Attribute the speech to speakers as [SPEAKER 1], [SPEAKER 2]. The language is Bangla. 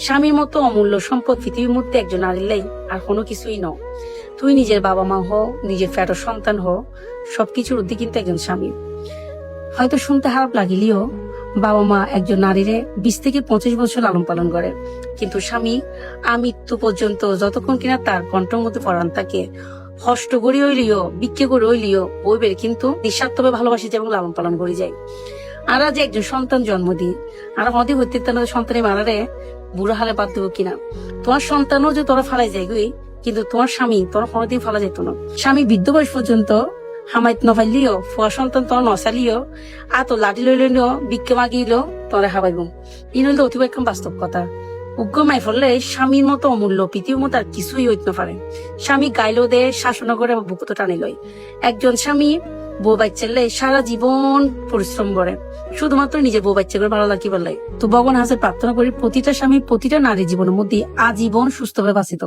[SPEAKER 1] স্বামীর মতো অমূল্য সম্পদ পৃথিবীর মধ্যে একজন নারীর লাই আর কোনো কিছুই নও। তুই নিজের বাবা মা হও, নিজের ফ্যাটো সন্তান হও, সবকিছুর ঊর্ধ্বে কিন্তু একজন স্বামী। হয়তো শুনতে খারাপ লাগিলেও বাবা মা একজন নারীরে 20 থেকে 25 বছর লালন পালন করে, কিন্তু স্বামী আমৃত্যু পর্যন্ত যতক্ষণ কিনা তার কণ্ঠের মধ্যে পরাণ থাকে, হষ্ট করি হইলিও বিক্ষে করে হইলিও বইবের কিন্তু নিঃস্বার্থভাবে ভালোবাসি এবং লালন পালন করে যায়। আর যে একজন সন্তান জন্ম দিই আর মধ্যে হইতে সন্তানের মারারে বুড়ো হালে বাদ দেবো কিনা। তোমার সন্তানও যে তোরা ফালাই যায় গুই, কিন্তু তোমার স্বামী তোরা কোনোদিন ফালা যেত না। স্বামী বৃদ্ধ বয়স পর্যন্ত হামাইত নফাইলিও, ফুয়া সন্তান তোর নসালিও, আতো লাঠি লইলিও বিক্ষে মাগিলেও তোরা হাবাইব। ই হইলে অতিব একদম বাস্তব কথা। উগ্র মাই ফললে স্বামীর মতো অমূল্য পৃথিবীর মতো আর কিছুই হইতে না পারে। স্বামী গাইলো দে, শাসন করে বুকুতো টানি লয়। একজন স্বামী বউ বাচ্চালে সারা জীবন পরিশ্রম করে শুধুমাত্র নিজের বউ বাচ্চা করে ভালো লাগি বললে। তো ভগবান হাসে প্রার্থনা করি প্রতিটা স্বামী প্রতিটা নারী জীবনের মধ্যে আজীবন সুস্থভাবে বাঁচিত।